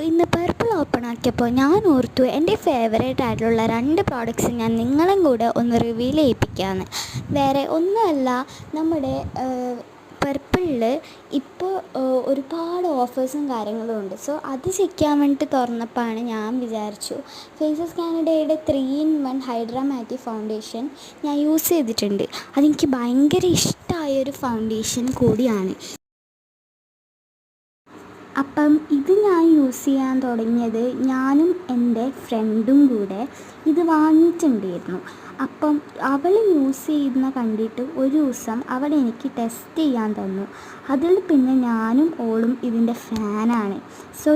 ഇന്ന് purple open ആക്കിയപ്പോൾ ഞാൻ ഓർത്തു എൻ്റെ ഫേവറേറ്റ് ആയിട്ടുള്ള 2 പ്രോഡക്റ്റ്സ് ഞാൻ നിങ്ങളും കൂടെ ഒന്ന് റിവീൽ ചെയ്യിപ്പിക്കാമെന്ന്. വേറെ ഒന്നുമല്ല, നമ്മുടെ പർപ്പിളിൽ ഇപ്പോൾ ഒരുപാട് ഓഫേഴ്സും കാര്യങ്ങളും ഉണ്ട്. അത് ചെക്ക് ചെയ്യാൻ വേണ്ടിയിട്ട് തുറന്നപ്പോഴാണ് ഞാൻ വിചാരിച്ചു, ഫേസസ് കാനഡയുടെ 3-in-1 ഹൈഡ്രാ മാറ്റി ഫൗണ്ടേഷൻ ഞാൻ യൂസ് ചെയ്തിട്ടുണ്ട്. അതെനിക്ക് ഭയങ്കര ഇഷ്ടമായൊരു ഫൗണ്ടേഷൻ കൂടിയാണ്. അപ്പം ഇത് ഞാൻ യൂസ് ചെയ്യാൻ തുടങ്ങിയത് ഞാനും എൻ്റെ ഫ്രണ്ടും കൂടെ ഇത് വാങ്ങിയിട്ടുണ്ടായിരുന്നു. അപ്പം അവൾ യൂസ് ചെയ്യുന്ന കണ്ടിട്ട് ഒരു ദിവസം അവൾ എനിക്ക് ടെസ്റ്റ് ചെയ്യാൻ തന്നു. അതിൽ പിന്നെ ഞാനും ഓളും ഇതിൻ്റെ ഫാനാണ്.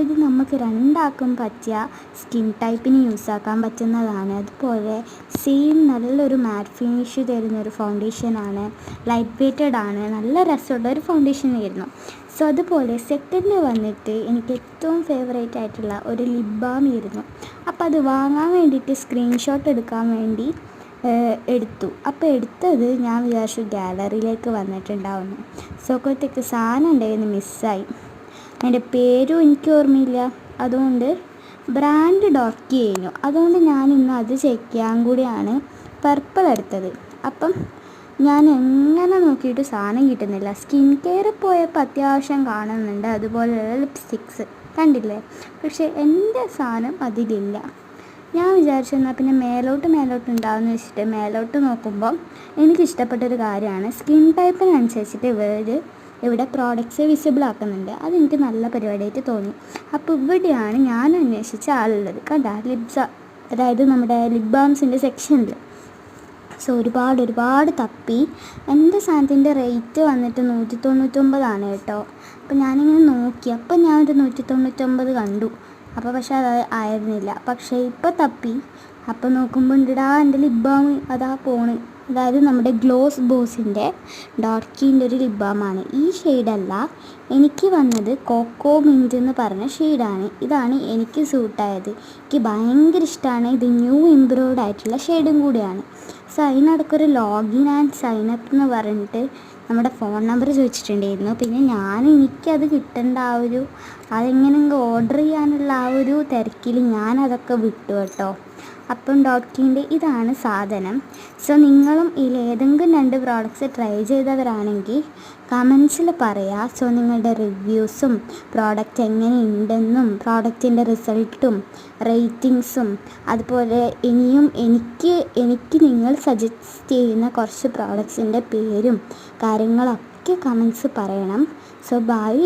ഇത് നമുക്ക് രണ്ടാൾക്കും പറ്റിയ സ്കിൻ ടൈപ്പിന് യൂസാക്കാൻ പറ്റുന്നതാണ്. അതുപോലെ സെയിം നല്ലൊരു മാറ്റ് ഫിനിഷ് തരുന്നൊരു ഫൗണ്ടേഷനാണ്. ലൈറ്റ് വെയ്റ്റഡ് ആണ്. നല്ല രസമുള്ളൊരു ഫൗണ്ടേഷനായിരുന്നു. അതുപോലെ സെക്കൻഡ് വന്നിട്ട് എനിക്ക് ഏറ്റവും ഫേവറേറ്റ് ആയിട്ടുള്ള ഒരു ലിപ് ബാം ആയിരുന്നു. അപ്പോൾ അത് വാങ്ങാൻ വേണ്ടിയിട്ട് സ്ക്രീൻഷോട്ട് എടുക്കാൻ വേണ്ടി എടുത്തു. അപ്പോൾ എടുത്തത് ഞാൻ വിചാരിച്ചു ഗാലറിയിലേക്ക് വന്നിട്ടുണ്ടാവുന്നു. കൊത്തേക്ക് സാധനം ഉണ്ടായിരുന്നു, മിസ്സായി. അതിൻ്റെ പേരും എനിക്ക് ഓർമ്മയില്ല. അതുകൊണ്ട് ബ്രാൻഡ് ഡോക്കി കഴിഞ്ഞു. അതുകൊണ്ട് ഞാൻ ഇന്ന് അത് ചെക്ക് ചെയ്യാൻ കൂടിയാണ് പർപ്പിൾ എടുത്തത്. അപ്പം ഞാൻ എങ്ങനെ നോക്കിയിട്ട് സാധനം കിട്ടുന്നില്ല. സ്കിൻ കെയർ പോയപ്പോൾ അത്യാവശ്യം കാണുന്നുണ്ട്, അതുപോലെയുള്ള ലിപ്സ്റ്റിക്സ് കണ്ടില്ലേ. പക്ഷേ എൻ്റെ സാധനം അതിലില്ല. ഞാൻ വിചാരിച്ചു എന്നാൽ പിന്നെ മേലോട്ട് ഉണ്ടാവുമെന്ന് വെച്ചിട്ട് മേലോട്ട് നോക്കുമ്പോൾ എനിക്കിഷ്ടപ്പെട്ടൊരു കാര്യമാണ്, സ്കിൻ ടൈപ്പിനനുസരിച്ചിട്ട് ഇവിടെ പ്രോഡക്റ്റ്സ് വിസിബിൾ ആക്കുന്നുണ്ട്. അതെനിക്ക് നല്ല പരിപാടിയായിട്ട് തോന്നി. അപ്പോൾ ഇവിടെയാണ് ഞാൻ അന്വേഷിച്ച ആളുള്ളത്. കണ്ടാ അതായത് നമ്മുടെ ലിപ് ബാംസിൻ്റെ സെക്ഷനിൽ. ഒരുപാട് തപ്പി. എൻ്റെ സാധനത്തിൻ്റെ റേറ്റ് വന്നിട്ട് 199 കേട്ടോ. അപ്പോൾ ഞാനിങ്ങനെ നോക്കി, അപ്പോൾ ഞാനൊരു 199 കണ്ടു. അപ്പോൾ പക്ഷേ അത് ആയിരുന്നില്ല. പക്ഷേ ഇപ്പോൾ തപ്പി അപ്പോൾ നോക്കുമ്പോൾ ഉണ്ടെടാ എൻ്റെ ലിപ് ബാം അതാ പോണ്. അതായത് നമ്മുടെ ഗ്ലോസ് ബോസിൻ്റെ ഡോർക്കിൻ്റെ ഒരു ലിപ് ബാമാണ്. ഈ ഷെയ്ഡല്ല, എനിക്ക് വന്നത് കോക്കോ മിൻറ്റ് എന്ന് പറഞ്ഞ ഷെയ്ഡാണ്. ഇതാണ് എനിക്ക് സൂട്ടായത്. എനിക്ക് ഭയങ്കര ഇഷ്ടമാണ്. ഇത് ന്യൂ ഇംപ്രൂവ്ഡ് ആയിട്ടുള്ള ഷെയ്ഡും കൂടിയാണ്. അതിനിടയ്ക്കൊരു ലോഗിൻ ആൻഡ് സൈനപ്പ് എന്ന് പറഞ്ഞിട്ട് നമ്മുടെ ഫോൺ നമ്പർ ചോദിച്ചിട്ടുണ്ടായിരുന്നു. പിന്നെ എനിക്കത് കിട്ടേണ്ട അതെങ്ങനെയെങ്കിലും ഓർഡർ ചെയ്യാനുള്ള തിരക്കിൽ ഞാനതൊക്കെ വിട്ടു കേട്ടോ. അപ്പം ഡോക്കിൻ്റെ ഇതാണ് സാധനം. നിങ്ങളും ഇതിലേതെങ്കിലും 2 പ്രോഡക്റ്റ്സ് ട്രൈ ചെയ്തവരാണെങ്കിൽ കമൻസിൽ പറയുക. നിങ്ങളുടെ റിവ്യൂസും പ്രോഡക്റ്റ് എങ്ങനെ ഉണ്ടെന്നും പ്രോഡക്റ്റിൻ്റെ റിസൾട്ടും റേറ്റിങ്സും അതുപോലെ ഇനിയും എനിക്ക് നിങ്ങൾ സജസ്റ്റ് ചെയ്യുന്ന കുറച്ച് പ്രോഡക്ട്സിൻ്റെ പേരും കാര്യങ്ങളൊക്കെ കമൻസ് പറയണം. ബൈ.